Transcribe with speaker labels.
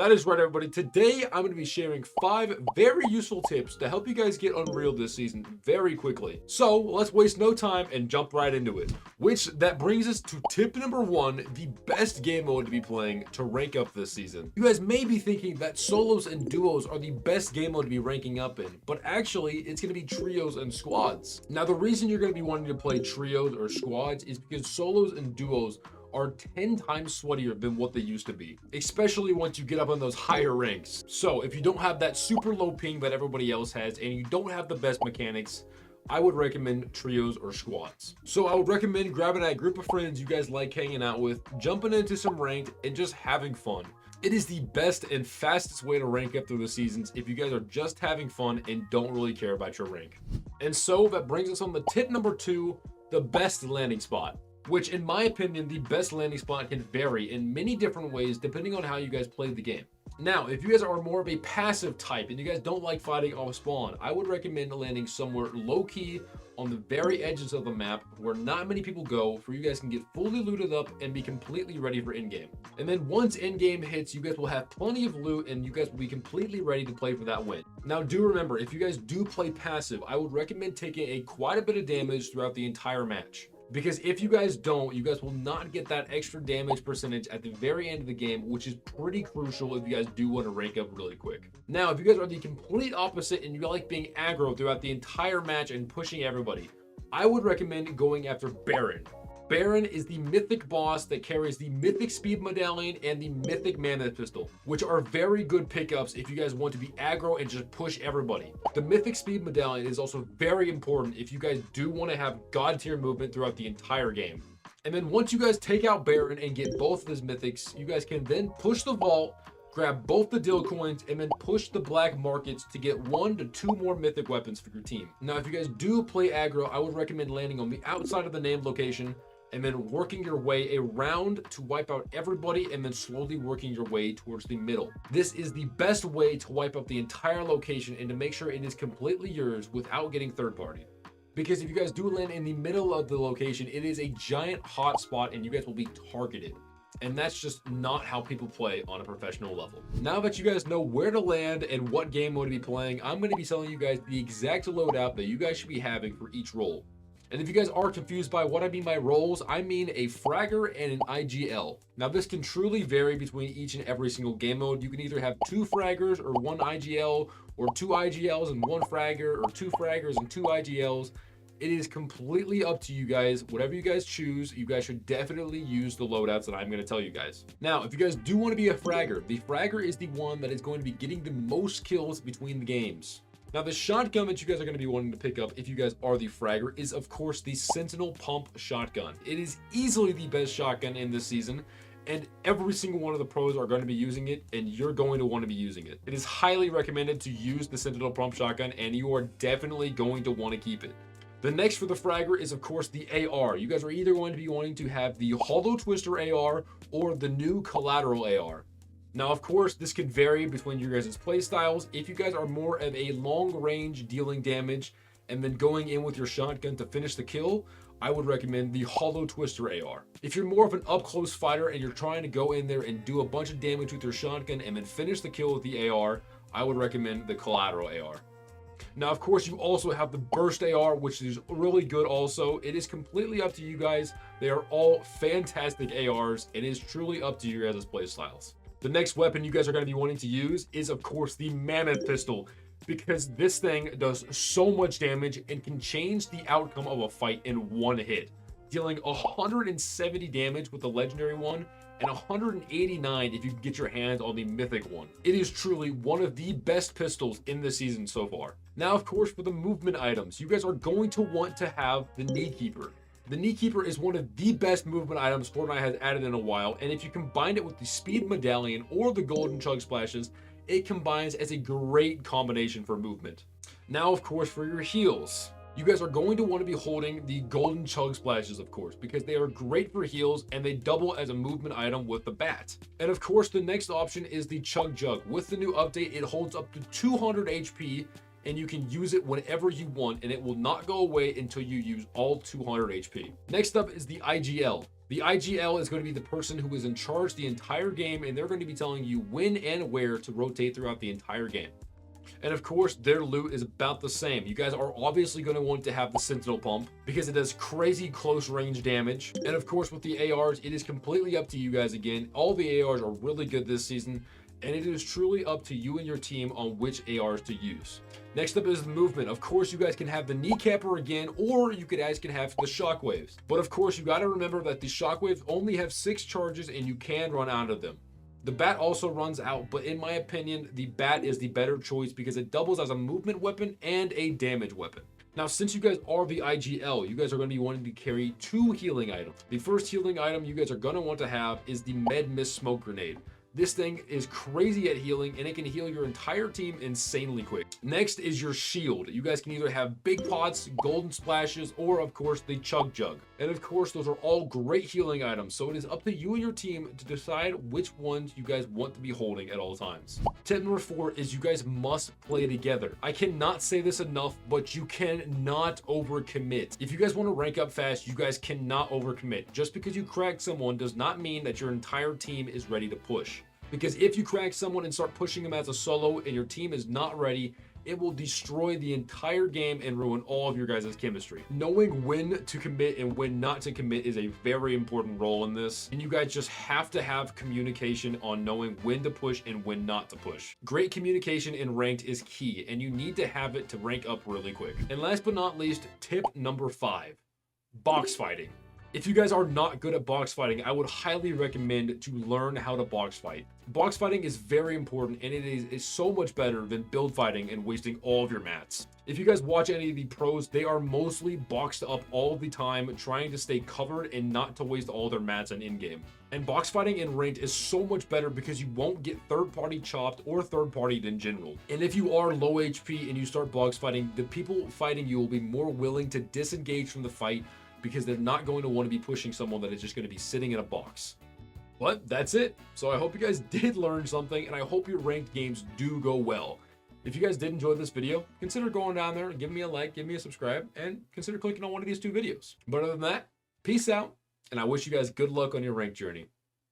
Speaker 1: That is right, everybody. Today, I'm going to be sharing 5 very useful tips to help you guys get Unreal this season very quickly. So let's waste no time and jump right into it. That brings us to tip number 1, the best game mode to be playing to rank up this season. You guys may be thinking that solos and duos are the best game mode to be ranking up in, but actually, it's going to be trios and squads. Now, the reason you're going to be wanting to play trios or squads is because solos and duos are 10 times sweatier than what they used to be, especially once you get up on those higher ranks. So if you don't have that super low ping that everybody else has and you don't have the best mechanics, I would recommend trios or squads. So I would recommend grabbing that group of friends you guys like hanging out with, jumping into some ranked, and just having fun. It is the best and fastest way to rank up through the seasons if you guys are just having fun and don't really care about your rank. And so that brings us on the tip number 2, the best landing spot. Which, in my opinion, the best landing spot can vary in many different ways depending on how you guys play the game. Now, if you guys are more of a passive type and you guys don't like fighting off spawn, I would recommend landing somewhere low-key on the very edges of the map where not many people go, for you guys can get fully looted up and be completely ready for endgame. And then once endgame hits, you guys will have plenty of loot and you guys will be completely ready to play for that win. Now, do remember, if you guys do play passive, I would recommend taking quite a bit of damage throughout the entire match. Because if you guys don't, you guys will not get that extra damage percentage at the very end of the game, which is pretty crucial if you guys do want to rank up really quick. Now, if you guys are the complete opposite and you like being aggro throughout the entire match and pushing everybody, I would recommend going after Baron. Baron is the mythic boss that carries the mythic speed medallion and the mythic mammoth pistol, which are very good pickups if you guys want to be aggro and just push everybody. The mythic speed medallion is also very important if you guys do want to have god tier movement throughout the entire game. And then once you guys take out Baron and get both of his mythics, you guys can then push the vault, grab both the dill coins, and then push the black markets to get 1 to 2 more mythic weapons for your team. Now, if you guys do play aggro, I would recommend landing on the outside of the named location and then working your way around to wipe out everybody and then slowly working your way towards the middle. This is the best way to wipe up the entire location and to make sure it is completely yours without getting third party. Because if you guys do land in the middle of the location, it is a giant hot spot and you guys will be targeted. And that's just not how people play on a professional level. Now that you guys know where to land and what game mode to be playing, I'm going to be telling you guys the exact loadout that you guys should be having for each role. And if you guys are confused by what I mean by roles, I mean a fragger and an IGL. Now, this can truly vary between each and every single game mode. You can either have 2 fraggers or 1 IGL, or 2 IGLs and 1 fragger, or 2 fraggers and 2 IGLs. It is completely up to you guys. Whatever you guys choose, you guys should definitely use the loadouts that I'm going to tell you guys. Now, if you guys do want to be a fragger, the fragger is the one that is going to be getting the most kills between the games. Now, the shotgun that you guys are going to be wanting to pick up if you guys are the fragger is, of course, the Sentinel Pump Shotgun. It is easily the best shotgun in this season, and every single one of the pros are going to be using it, and you're going to want to be using it. It is highly recommended to use the Sentinel Pump Shotgun, and you are definitely going to want to keep it. The next for the fragger is, of course, the AR. You guys are either going to be wanting to have the Hollow Twister AR or the new Collateral AR. Now, of course, this can vary between your guys' playstyles. If you guys are more of a long range dealing damage and then going in with your shotgun to finish the kill, I would recommend the Hollow Twister AR. If you're more of an up close fighter and you're trying to go in there and do a bunch of damage with your shotgun and then finish the kill with the AR, I would recommend the Collateral AR. Now, of course, you also have the Burst AR, which is really good also. It is completely up to you guys. They are all fantastic ARs. It is truly up to you guys' playstyles. The next weapon you guys are going to be wanting to use is, of course, the Mammoth Pistol, because this thing does so much damage and can change the outcome of a fight in 1 hit, dealing 170 damage with the legendary one and 189 if you get your hands on the mythic one. It is truly one of the best pistols in the season so far. Now, of course, for the movement items, you guys are going to want to have the Kneekeeper. The Kneekeeper is one of the best movement items Fortnite has added in a while, and if you combine it with the Speed Medallion or the Golden Chug Splashes, it combines as a great combination for movement. Now, of course, for your heals, you guys are going to want to be holding the Golden Chug Splashes, of course, because they are great for heals and they double as a movement item with the bat. And of course, the next option is the Chug Jug. With the new update, it holds up to 200 HP and you can use it whenever you want, and it will not go away until you use all 200 HP. Next up is the IGL. The IGL is going to be the person who is in charge the entire game, and they're going to be telling you when and where to rotate throughout the entire game. And of course, their loot is about the same. You guys are obviously going to want to have the Sentinel Pump because it does crazy close range damage. And of course, with the ARs, it is completely up to you guys again. All the ARs are really good this season, and it is truly up to you and your team on which ARs to use. Next up is the movement. Of course, you guys can have the kneecapper again, or you guys can have the shockwaves. But of course, you got to remember that the shockwaves only have 6 charges and you can run out of them. The bat also runs out, but in my opinion, the bat is the better choice because it doubles as a movement weapon and a damage weapon. Now, since you guys are the IGL, you guys are going to be wanting to carry 2 healing items. The first healing item you guys are going to want to have is the Med Mist Smoke Grenade. This thing is crazy at healing, and it can heal your entire team insanely quick. Next is your shield. You guys can either have big pots, golden splashes, or of course the chug jug. And of course, those are all great healing items, so it is up to you and your team to decide which ones you guys want to be holding at all times. Tip number 4 is you guys must play together. I cannot say this enough, but you cannot overcommit. If you guys want to rank up fast, you guys cannot overcommit. Just because you crack someone does not mean that your entire team is ready to push. Because if you crack someone and start pushing them as a solo and your team is not ready, it will destroy the entire game and ruin all of your guys' chemistry. Knowing when to commit and when not to commit is a very important role in this. And you guys just have to have communication on knowing when to push and when not to push. Great communication in ranked is key, and you need to have it to rank up really quick. And last but not least, tip number 5, box fighting. If you guys are not good at box fighting, I would highly recommend to learn how to box fight. Box fighting is very important, and it is so much better than build fighting and wasting all of your mats. If you guys watch any of the pros, they are mostly boxed up all the time, trying to stay covered and not to waste all their mats in in-game. And box fighting in ranked is so much better because you won't get third-party chopped or third-partied in general. And if you are low HP and you start box fighting, the people fighting you will be more willing to disengage from the fight because they're not going to want to be pushing someone that is just going to be sitting in a box. But that's it. So I hope you guys did learn something, and I hope your ranked games do go well. If you guys did enjoy this video, consider going down there, give me a like, give me a subscribe, and consider clicking on one of these 2 videos. But other than that, peace out, and I wish you guys good luck on your ranked journey.